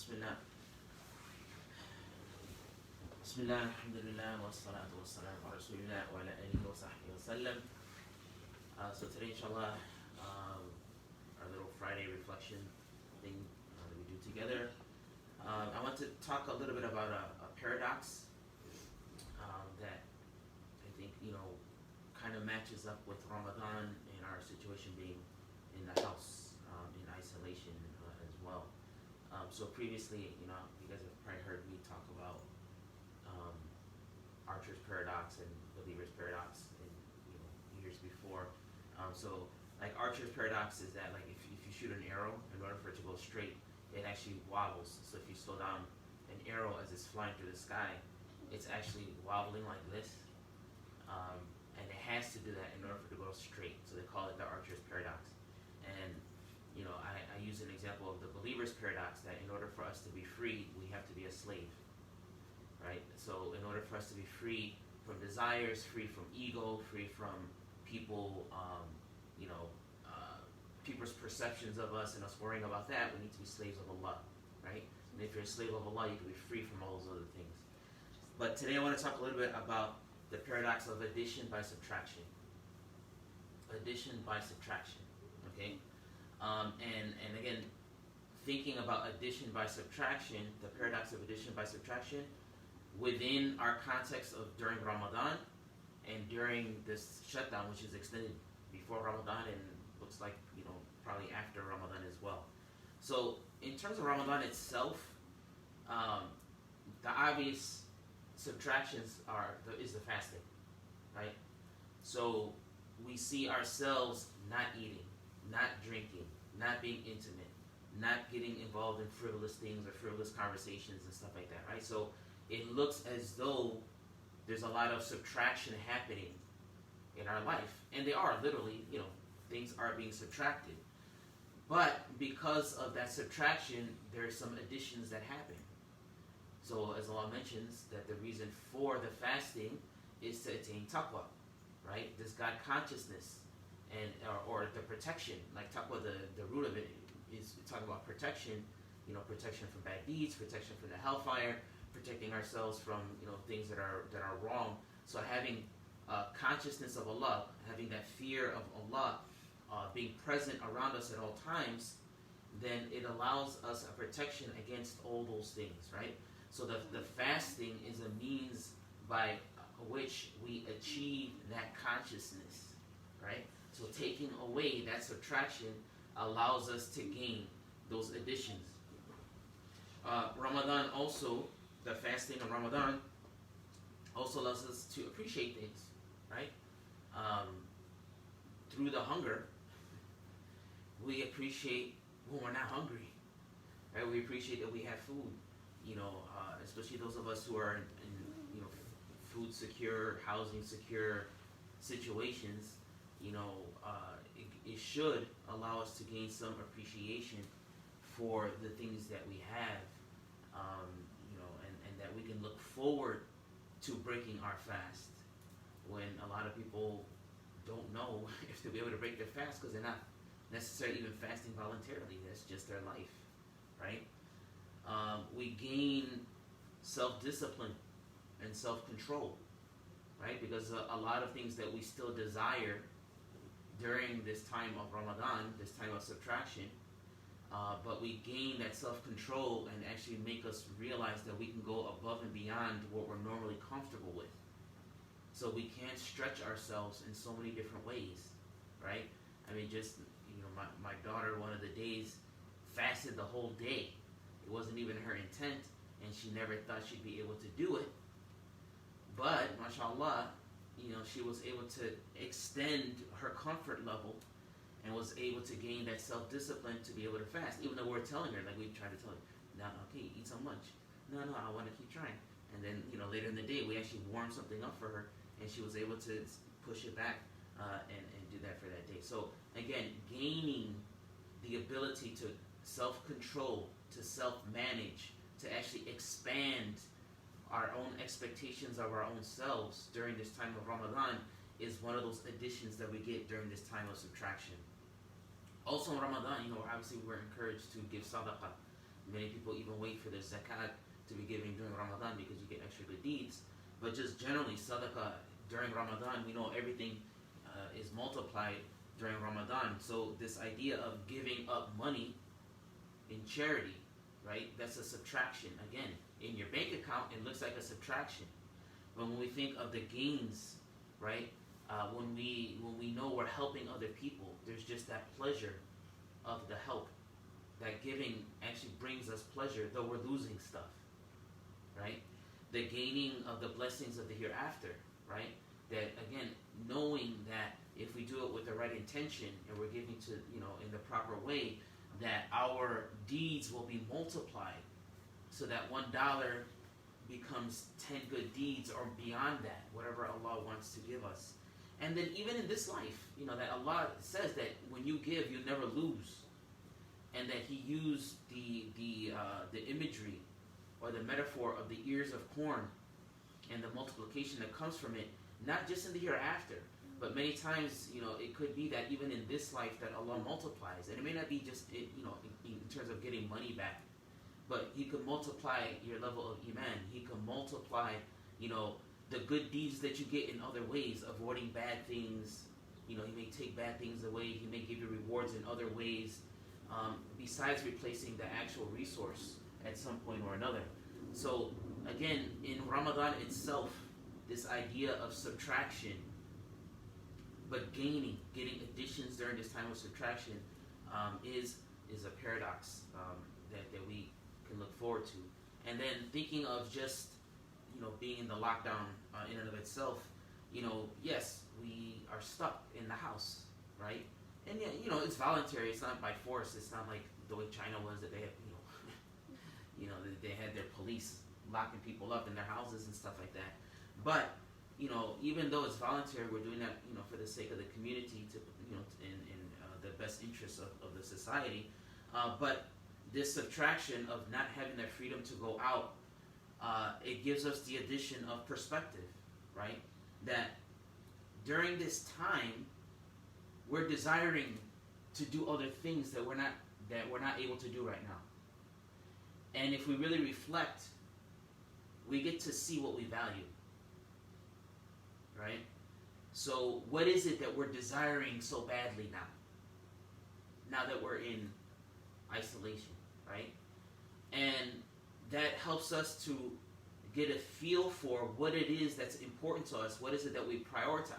Bismillah. Bismillah, alhamdulillah, wa salatu wa salam ala rasulillah wa ala alihi wa sahbihi wa sallam. So today, inshallah, our little Friday reflection thing that we do together. I want to talk a little bit about a paradox that I think, kind of matches up with Ramadan and our situation being in the house, in isolation as well. So previously, you guys have probably heard me talk about Archer's paradox and Believer's paradox in years before. So like Archer's paradox is that like if you shoot an arrow, in order for it to go straight, it actually wobbles. So if you slow down an arrow as it's flying through the sky, it's actually wobbling like this. And it has to do that in order for it to go straight. So they call it the Archer's paradox. And I use an example of the Believer's paradox that in order for us to be free, we have to be a slave. Right? So in order for us to be free from desires, free from ego, free from people, people's perceptions of us and us worrying about that, we need to be slaves of Allah. Right? And if you're a slave of Allah, you can be free from all those other things. But today I want to talk a little bit about the paradox of addition by subtraction. Addition by subtraction. Okay? And again, thinking about addition by subtraction, the paradox of addition by subtraction, within our context of during Ramadan and during this shutdown, which is extended before Ramadan and looks like, probably after Ramadan as well. So in terms of Ramadan itself, the obvious subtractions is the fasting, right? So we see ourselves not eating, not drinking, not being intimate, not getting involved in frivolous things or frivolous conversations and stuff like that, right? So it looks as though there's a lot of subtraction happening in our life. And they are, literally, things are being subtracted. But because of that subtraction, there are some additions that happen. So as Allah mentions, that the reason for the fasting is to attain taqwa, right? This God consciousness and or the protection. Like taqwa, the root of it is talking about protection, protection from bad deeds, protection from the hellfire, protecting ourselves from things that are wrong. So having consciousness of Allah, having that fear of Allah being present around us at all times, then it allows us a protection against all those things, right? So the fasting is a means by which we achieve that consciousness, right? So taking away that subtraction allows us to gain those additions. Ramadan also, the fasting of Ramadan also allows us to appreciate things, right? Through the hunger, we appreciate when we're not hungry, right? We appreciate that we have food, especially those of us who are in food secure, housing secure situations. It should allow us to gain some appreciation for the things that we have, and that we can look forward to breaking our fast when a lot of people don't know if they'll be able to break their fast because they're not necessarily even fasting voluntarily. That's just their life, right? We gain self-discipline and self-control, right? Because a lot of things that we still desire during this time of Ramadan, this time of subtraction, but we gain that self-control and actually make us realize that we can go above and beyond what we're normally comfortable with. So we can stretch ourselves in so many different ways, right? I mean, just, my daughter, one of the days, fasted the whole day. It wasn't even her intent, and she never thought she'd be able to do it. But, mashallah, she was able to extend her comfort level and was able to gain that self-discipline to be able to fast. Even though we're telling her, like we tried to tell her, no, okay, eat some lunch. No, I want to keep trying. And then, later in the day, we actually warmed something up for her, and she was able to push it back and do that for that day. So, again, gaining the ability to self-control, to self-manage, to actually expand our own expectations of our own selves during this time of Ramadan is one of those additions that we get during this time of subtraction. Also in Ramadan, obviously we're encouraged to give sadaqah, Many people even wait for their zakat to be given during Ramadan because you get extra good deeds. But just generally, sadaqah during Ramadan, we know everything is multiplied during Ramadan. So this idea of giving up money in charity, right? That's a subtraction. Again, in your bank account, it looks like a subtraction. But when we think of the gains, right? When we know we're helping other people, there's just that pleasure of the help. That giving actually brings us pleasure, though we're losing stuff, right? The gaining of the blessings of the hereafter, right? That again, knowing that if we do it with the right intention and we're giving to, in the proper way, that our deeds will be multiplied, so that $1 becomes 10 good deeds or beyond that, whatever Allah wants to give us. And then even in this life, that Allah says that when you give, you never lose. And that He used the imagery or the metaphor of the ears of corn and the multiplication that comes from it, not just in the hereafter, but many times, it could be that even in this life that Allah multiplies. And it may not be just, in terms of getting money back, but He could multiply your level of iman. He could multiply, the good deeds that you get in other ways, avoiding bad things. He may take bad things away. He may give you rewards in other ways, besides replacing the actual resource at some point or another. So again, in Ramadan itself, this idea of subtraction, but getting additions during this time of subtraction, is a paradox that we can look forward to. And then thinking of just being in the lockdown in and of itself, yes, we are stuck in the house, right? And yeah, it's voluntary. It's not by force. It's not like the way China was, that they have, they had their police locking people up in their houses and stuff like that. But even though it's voluntary, we're doing that, for the sake of the community, to, in the best interests of the society. But this subtraction of not having that freedom to go out, it gives us the addition of perspective, right? That during this time, we're desiring to do other things that we're not able to do right now. And if we really reflect, we get to see what we value, right? So what is it that we're desiring so badly now that we're in isolation, right? And that helps us to get a feel for what it is that's important to us. What is it that we prioritize?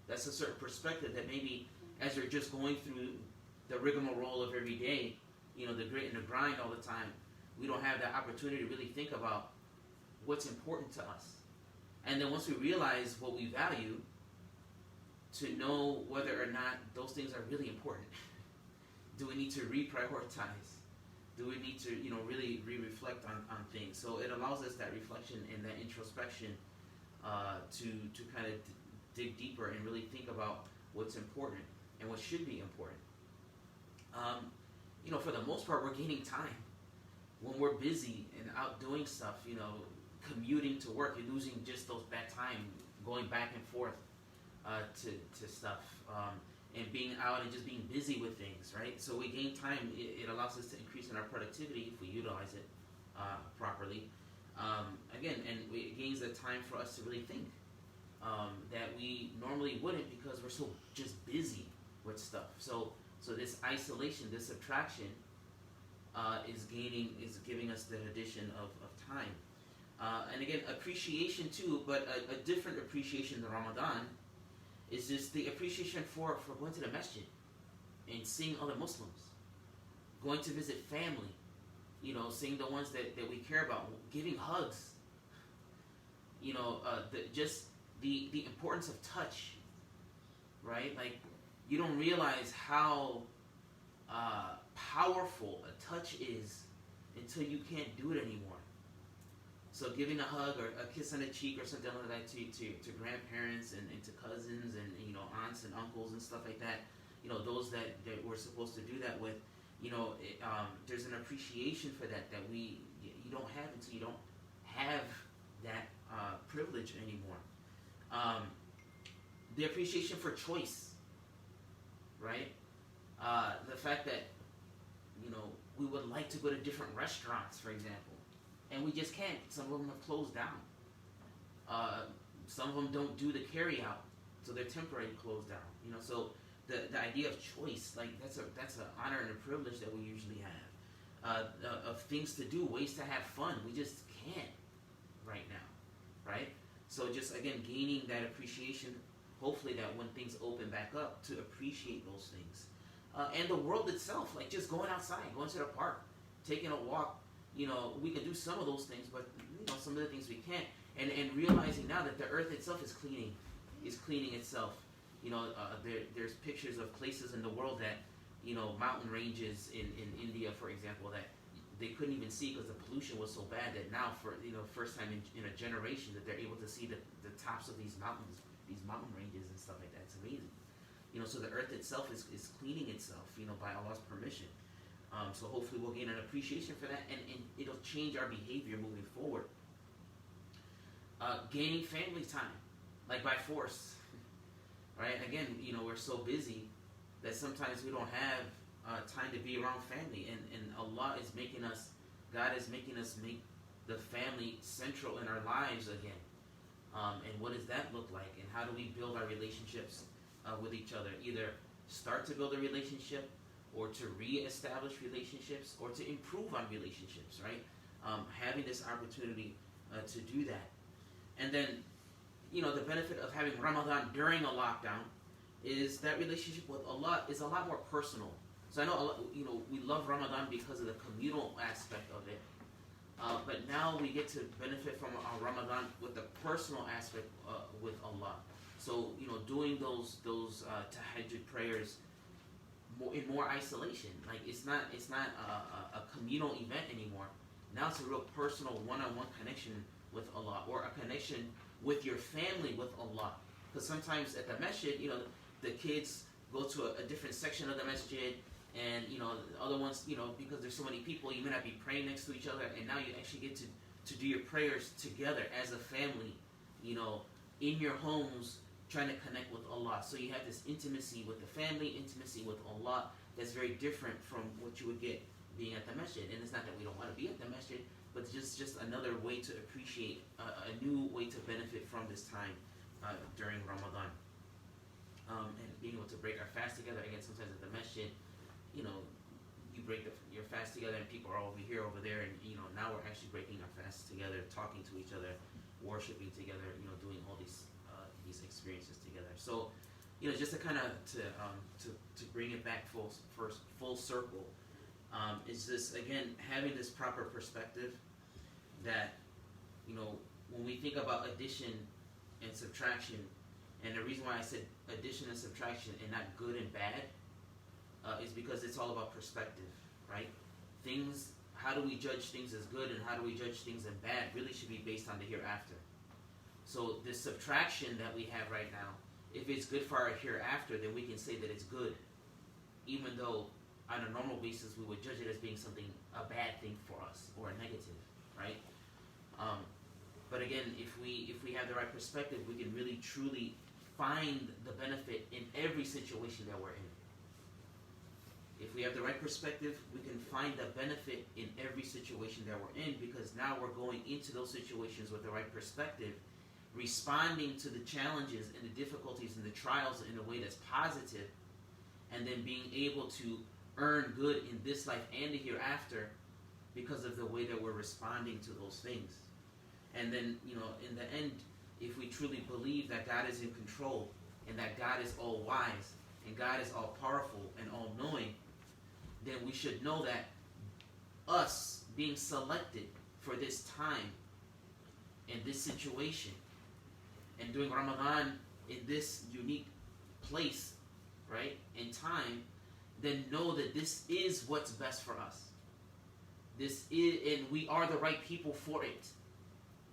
That's a certain perspective that maybe as you're just going through the rigmarole of every day, the grit and the grind all the time, we don't have that opportunity to really think about what's important to us. And then once we realize what we value, to know whether or not those things are really important. Do we need to reprioritize? Do we need to, really re-reflect on things? So it allows us that reflection and that introspection to kind of dig deeper and really think about what's important and what should be important. For the most part, we're gaining time. When we're busy and out doing stuff, commuting to work, you're losing just those bad time going back and forth to stuff, and being out and just being busy with things, right? So we gain time. It allows us to increase in our productivity if we utilize it properly. Again, and it gains the time for us to really think that we normally wouldn't, because we're so just busy with stuff. So this isolation, this subtraction, is giving us the addition of time. And again, appreciation too, but a different appreciation than Ramadan is just the appreciation for going to the masjid and seeing other Muslims, going to visit family, seeing the ones that we care about, giving hugs, the importance of touch, right? Like, you don't realize how powerful a touch is until you can't do it anymore. So giving a hug or a kiss on the cheek or something like that to grandparents and to cousins and aunts and uncles and stuff like that, those that we're supposed to do that with, there's an appreciation for that you don't have until you don't have that privilege anymore. The appreciation for choice, right? The fact that we would like to go to different restaurants, for example, and we just can't. Some of them have closed down. Some of them don't do the carry out, so they're temporarily closed down. So the idea of choice, like that's an honor and a privilege that we usually have, of things to do, ways to have fun. We just can't right now, right? So just again gaining that appreciation. Hopefully that when things open back up, to appreciate those things, and the world itself, like just going outside, going to the park, taking a walk. We can do some of those things, but some of the things we can't. And realizing now that the earth itself is cleaning itself. There's pictures of places in the world that, mountain ranges in India, for example, that they couldn't even see because the pollution was so bad that now, for first time in a generation, that they're able to see the tops of these mountains, these mountain ranges and stuff like that. It's amazing. So the earth itself is cleaning itself, by Allah's permission. So hopefully we'll gain an appreciation for that, and it'll change our behavior moving forward. Gaining family time, like by force, right? Again, we're so busy that sometimes we don't have time to be around family, and Allah is making us, God is making us make the family central in our lives again. And what does that look like? And how do we build our relationships with each other? Either start to build a relationship, or to re-establish relationships, or to improve on relationships, right? Having this opportunity to do that. And then, the benefit of having Ramadan during a lockdown is that relationship with Allah is a lot more personal. So I know, Allah, we love Ramadan because of the communal aspect of it. But now we get to benefit from our Ramadan with the personal aspect with Allah. So, doing those tahajjud prayers in more isolation. Like it's not a communal event anymore. Now it's a real personal one-on-one connection with Allah, or a connection with your family with Allah. Because sometimes at the masjid, the kids go to a different section of the masjid, and the other ones, because there's so many people, you may not be praying next to each other, and now you actually get to do your prayers together as a family, in your homes, trying to connect with Allah. So you have this intimacy with the family, intimacy with Allah, that's very different from what you would get being at the masjid. And it's not that we don't want to be at the masjid, but it's just another way to appreciate, a new way to benefit from this time during Ramadan. And being able to break our fast together. Again, sometimes at the masjid, you break your fast together, and people are over here, over there, and now we're actually breaking our fast together, talking to each other, worshiping together, doing all these experiences together. So, just to kind of to bring it back full circle, is this again having this proper perspective that when we think about addition and subtraction, and the reason why I said addition and subtraction and not good and bad is because it's all about perspective, right? Things, how do we judge things as good and how do we judge things as bad, really should be based on the hereafter. So this subtraction that we have right now, if it's good for our hereafter, then we can say that it's good, even though on a normal basis we would judge it as being a bad thing for us, or a negative, right? But again, if we have the right perspective, we can really truly find the benefit in every situation that we're in. If we have the right perspective, we can find the benefit in every situation that we're in, because now we're going into those situations with the right perspective, responding to the challenges and the difficulties and the trials in a way that's positive, and then being able to earn good in this life and the hereafter because of the way that we're responding to those things. And then, in the end, if we truly believe that God is in control, and that God is all wise, and God is all powerful and all knowing, then we should know that us being selected for this time and this situation, and doing Ramadan in this unique place, right, in time, then know that this is what's best for us. This is, and we are the right people for it.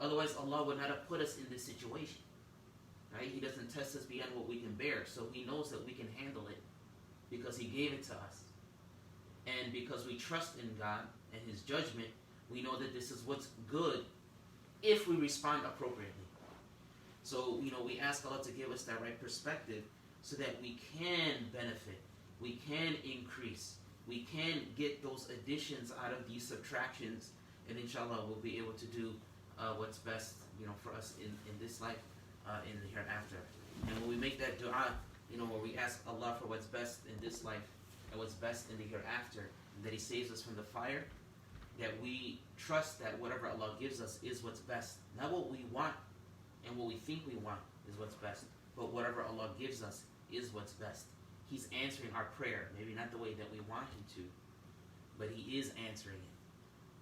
Otherwise, Allah would not have put us in this situation. Right? He doesn't test us beyond what we can bear, so He knows that we can handle it because He gave it to us. And because we trust in God and His judgment, we know that this is what's good if we respond appropriately. So, we ask Allah to give us that right perspective so that we can benefit, we can increase, we can get those additions out of these subtractions, and inshallah we'll be able to do what's best, for us in this life, in the hereafter. And when we make that dua, where we ask Allah for what's best in this life and what's best in the hereafter, and that He saves us from the fire, that we trust that whatever Allah gives us is what's best. Not what we want and what we think we want is what's best, but whatever Allah gives us is what's best. He's answering our prayer, maybe not the way that we want Him to, but He is answering it.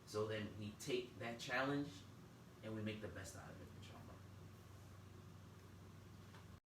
So then we take that challenge and we make the best out of it.